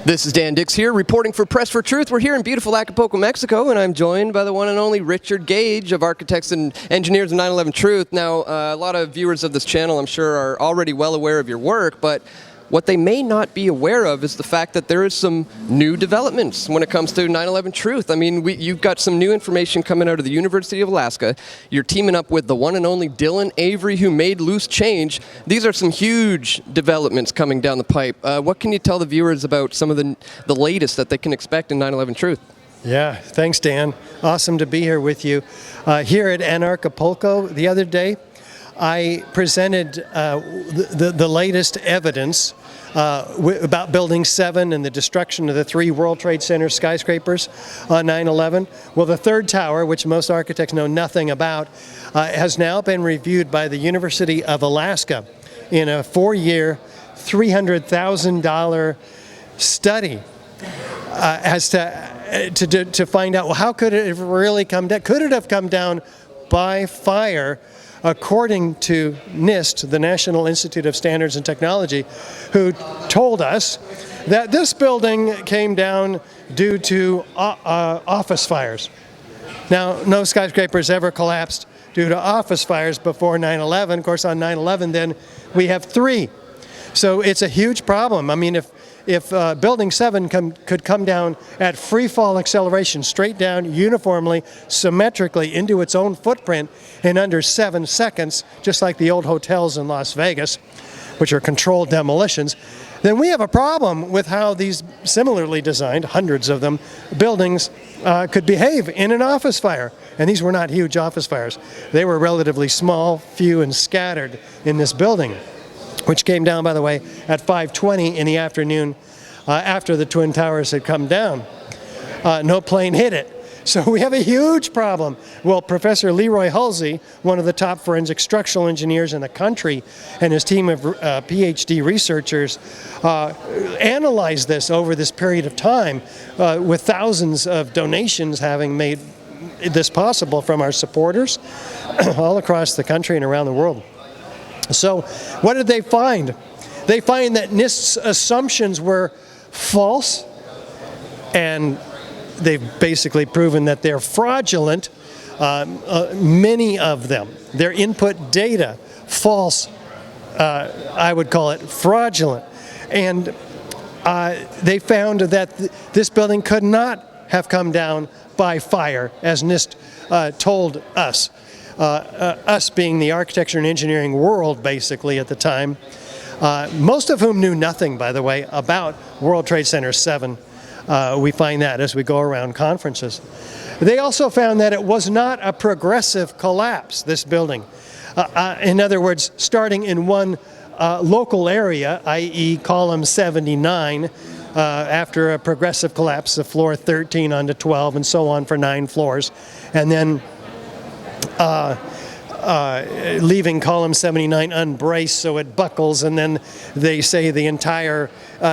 This is Dan Dix here, reporting for Press for Truth. We're here in beautiful Acapulco, Mexico, and I'm joined by the one and only Richard Gage of Architects and Engineers of 9/11 Truth. Now, a lot of viewers of this channel, I'm sure, are already well aware of your work, but what they may not be aware of is the fact that there is some new developments when it comes to 9/11 Truth. I mean, you've got some new information coming out of the University of Alaska. You're teaming up with the one and only Dylan Avery, who made loose change. These are some huge developments coming down the pipe. What can you tell the viewers about some of the latest that they can expect in 9/11 Truth? Yeah, thanks, Dan. Awesome to be here with you. Here at Acapulco the other day, I presented the latest evidence about Building 7 and the destruction of the 3 World Trade Center skyscrapers on 9/11. Well, the third tower, which most architects know nothing about, has now been reviewed by the University of Alaska in a 4-year, $300,000 study as to find out, well, how could it have really come down? Could it have come down by fire? According to NIST, the National Institute of Standards and Technology, who told us that this building came down due to office fires. Now, no skyscrapers ever collapsed due to office fires before 9/11. Of course, on 9/11, then we have 3. So it's a huge problem. I mean, if Building 7 could come down at free fall acceleration, straight down, uniformly, symmetrically into its own footprint in under 7 seconds, just like the old hotels in Las Vegas, which are controlled demolitions, then we have a problem with how these similarly designed, hundreds of them, buildings could behave in an office fire. And these were not huge office fires. They were relatively small, few, and scattered in this building, which came down, by the way, at 5:20 in the afternoon after the Twin Towers had come down. No plane hit it. So we have a huge problem. Well, Professor Leroy Hulsey, one of the top forensic structural engineers in the country, and his team of PhD researchers analyzed this over this period of time with thousands of donations having made this possible from our supporters all across the country and around the world. So what did they find? They find that NIST's assumptions were false, and they've basically proven that they're fraudulent, many of them. Their input data, false, I would call it fraudulent. And they found that this building could not have come down by fire, as NIST told us. Us being the architecture and engineering world, basically, at the time, most of whom knew nothing, by the way, about World Trade Center 7. We find that as we go around conferences. They also found that it was not a progressive collapse, this building. In other words, starting in one local area, i.e. column 79, after a progressive collapse of floor 13 onto 12 and so on for 9 floors, and then leaving column 79 unbraced so it buckles, and then they say the entire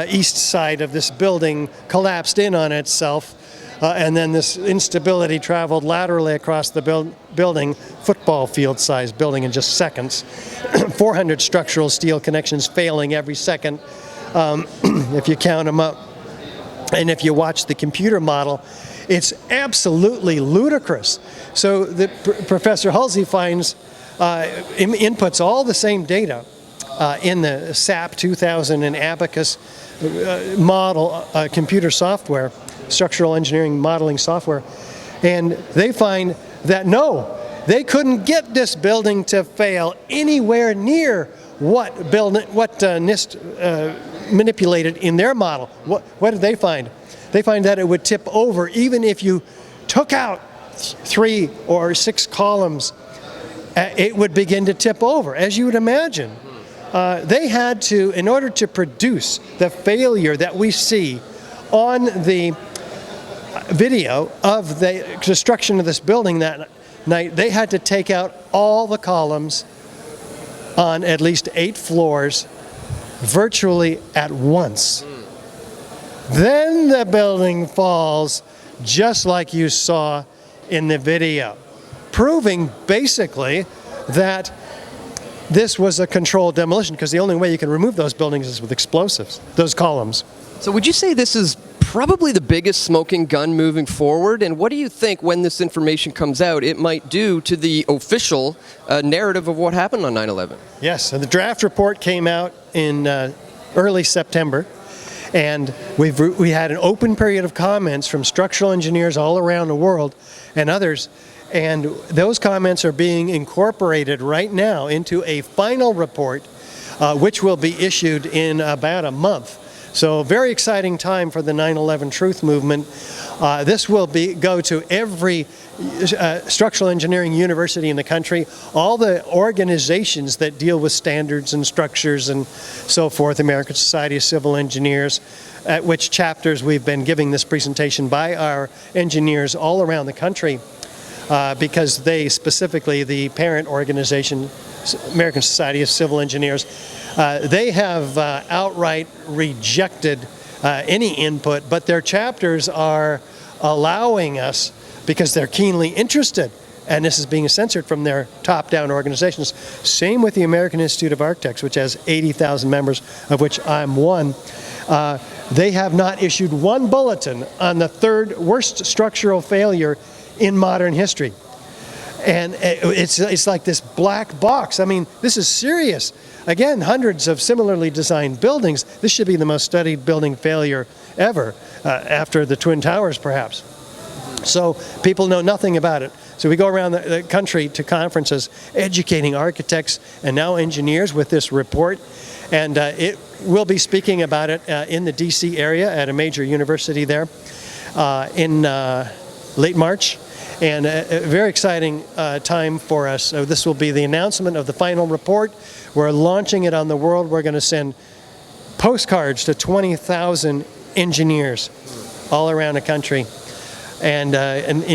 east side of this building collapsed in on itself, and then this instability traveled laterally across the building, football field sized building, in just seconds. 400 structural steel connections failing every second, if you count them up. And if you watch the computer model, it's absolutely ludicrous. So Professor Hulsey finds, inputs all the same data in the SAP 2000 and Abacus model computer software, structural engineering modeling software, and they find that no, they couldn't get this building to fail anywhere near what NIST manipulated in their model. What did they find? They find that it would tip over even if you took out 3 or 6 columns. It would begin to tip over, as you would imagine. They had to, in order to produce the failure that we see on the video of the destruction of this building that night, they had to take out all the columns on at least 8 floors virtually at once. Then the building falls just like you saw in the video, proving basically that this was a controlled demolition because the only way you can remove those buildings is with explosives, those columns. So would you say this is probably the biggest smoking gun moving forward? And what do you think when this information comes out it might do to the official narrative of what happened on 9/11? Yes, and the draft report came out in early September, and we had an open period of comments from structural engineers all around the world and others, and those comments are being incorporated right now into a final report, which will be issued in about a month. So very exciting time for the 9/11 Truth Movement. This will go to every structural engineering university in the country, all the organizations that deal with standards and structures and so forth, American Society of Civil Engineers, at which chapters we've been giving this presentation by our engineers all around the country, because they specifically, the parent organization, American Society of Civil Engineers, they have outright rejected any input, but their chapters are allowing us, because they're keenly interested, and this is being censored from their top-down organizations. Same with the American Institute of Architects, which has 80,000 members, of which I'm one. They have not issued one bulletin on the third worst structural failure in modern history. And it's like this black box. I mean, this is serious. Again, hundreds of similarly designed buildings. This should be the most studied building failure ever, after the Twin Towers, perhaps. So people know nothing about it. So we go around the country to conferences educating architects and now engineers with this report. And we'll be speaking about it in the DC area at a major university there in late March. And a very exciting time for us. So this will be the announcement of the final report. We're launching it on the world. We're going to send postcards to 20,000 engineers all around the country, and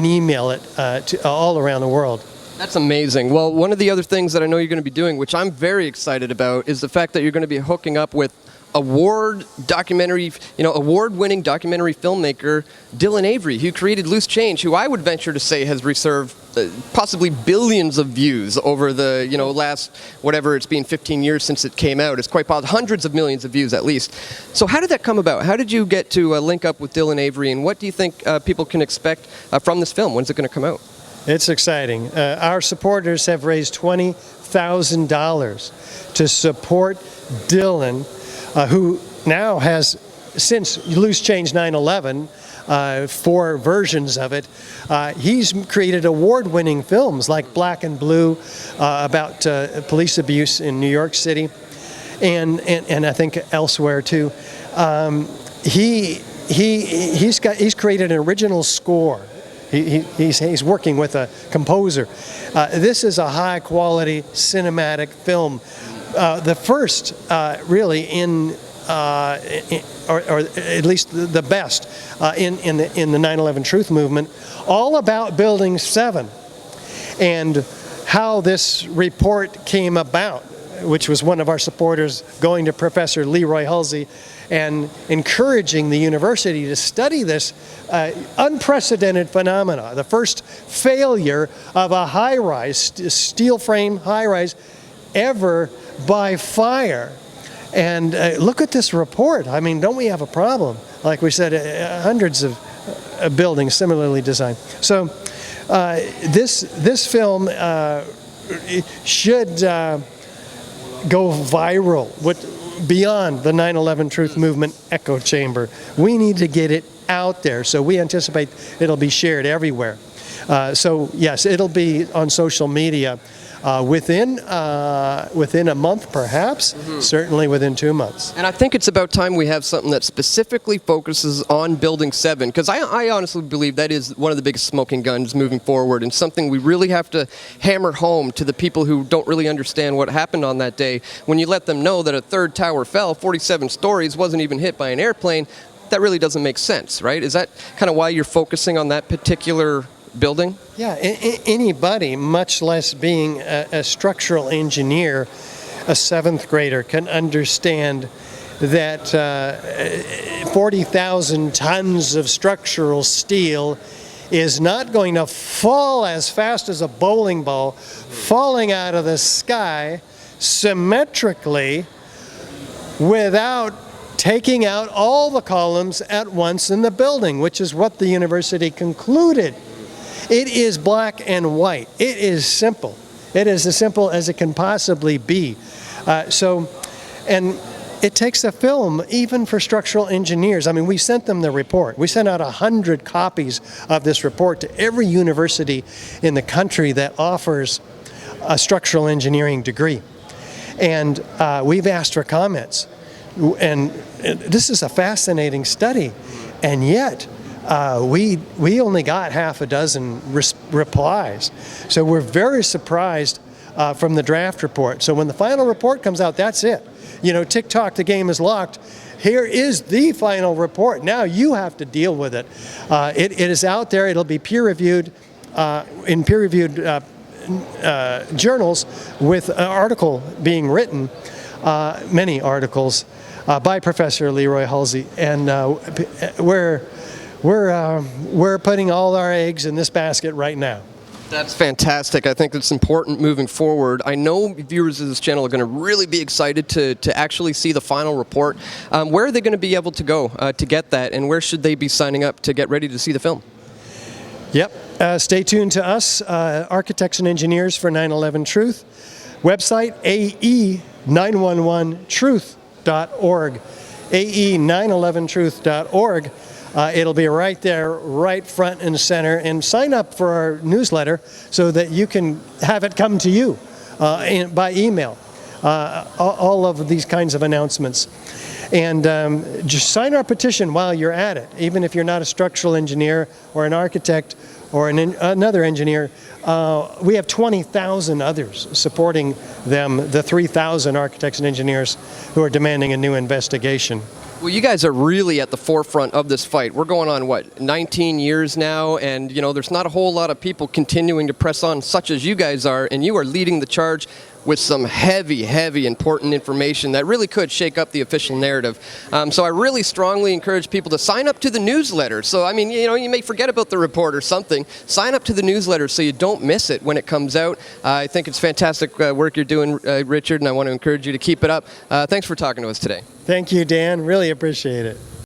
email it to all around the world. That's amazing. Well, one of the other things that I know you're going to be doing, which I'm very excited about, is the fact that you're going to be hooking up with award-winning documentary filmmaker Dylan Avery, who created Loose Change, who I would venture to say has received possibly billions of views over the last, whatever it's been, 15 years since it came out. It's quite possible, hundreds of millions of views at least. So how did that come about? How did you get to link up with Dylan Avery, and what do you think people can expect from this film? When's it going to come out? It's exciting. Our supporters have raised $20,000 to support Dylan, who now has, since Loose Change 9/11, 4 versions of it, he's created award-winning films like Black and Blue, about police abuse in New York City, and I think elsewhere too. He's created an original score. He's working with a composer. This is a high-quality cinematic film. The first, really, or at least the best in the 9/11 Truth Movement, all about Building 7 and how this report came about, which was one of our supporters going to Professor Leroy Hulsey and encouraging the university to study this unprecedented phenomena, the first failure of a high-rise, steel frame high-rise ever by fire. And look at this report. I mean, don't we have a problem? Like we said, hundreds of buildings similarly designed. So this film should go viral beyond the 9/11 Truth Movement echo chamber. We need to get it out there, so we anticipate it'll be shared everywhere. So yes, it'll be on social media within a month, perhaps, certainly within 2 months. And I think it's about time we have something that specifically focuses on Building 7, because I honestly believe that is one of the biggest smoking guns moving forward, and something we really have to hammer home to the people who don't really understand what happened on that day. When you let them know that a third tower fell 47 stories, wasn't even hit by an airplane, that really doesn't make sense, right? Is that kind of why you're focusing on that particular building? Yeah, anybody, much less being a structural engineer, a 7th grader, can understand that 40,000 tons of structural steel is not going to fall as fast as a bowling ball falling out of the sky symmetrically without taking out all the columns at once in the building, which is what the university concluded. It is black and white. It is simple. It is as simple as it can possibly be. And it takes a film, even for structural engineers. I mean, we sent them the report. We sent out 100 copies of this report to every university in the country that offers a structural engineering degree. And we've asked for comments. And this is a fascinating study. And yet, we only got half a dozen replies. So we're very surprised from the draft report. So when the final report comes out, that's it. You know, TikTok, the game is locked. Here is the final report. Now you have to deal with it. It is out there. It'll be peer-reviewed in peer-reviewed journals with an article being written, many articles, by Professor Leroy Halsey. And we're putting all our eggs in this basket right now. That's fantastic. I think it's important moving forward. I know viewers of this channel are going to really be excited to actually see the final report. Where are they going to be able to go to get that, and where should they be signing up to get ready to see the film? Yep. Stay tuned to us, Architects and Engineers for 9/11 Truth. Website, ae911truth.org. ae911truth.org. It'll be right there, right front and center. And sign up for our newsletter so that you can have it come to you by email. All of these kinds of announcements. And just sign our petition while you're at it. Even if you're not a structural engineer or an architect or another engineer, we have 20,000 others supporting them, the 3,000 architects and engineers who are demanding a new investigation. Well, you guys are really at the forefront of this fight. We're going on, 19 years now, and there's not a whole lot of people continuing to press on such as you guys are, and you are leading the charge with some heavy, important information that really could shake up the official narrative. So I really strongly encourage people to sign up to the newsletter. So, I mean, you may forget about the report or something. Sign up to the newsletter so you don't miss it when it comes out. I think it's fantastic work you're doing, Richard, and I want to encourage you to keep it up. Thanks for talking to us today. Thank you, Dan. Really appreciate it.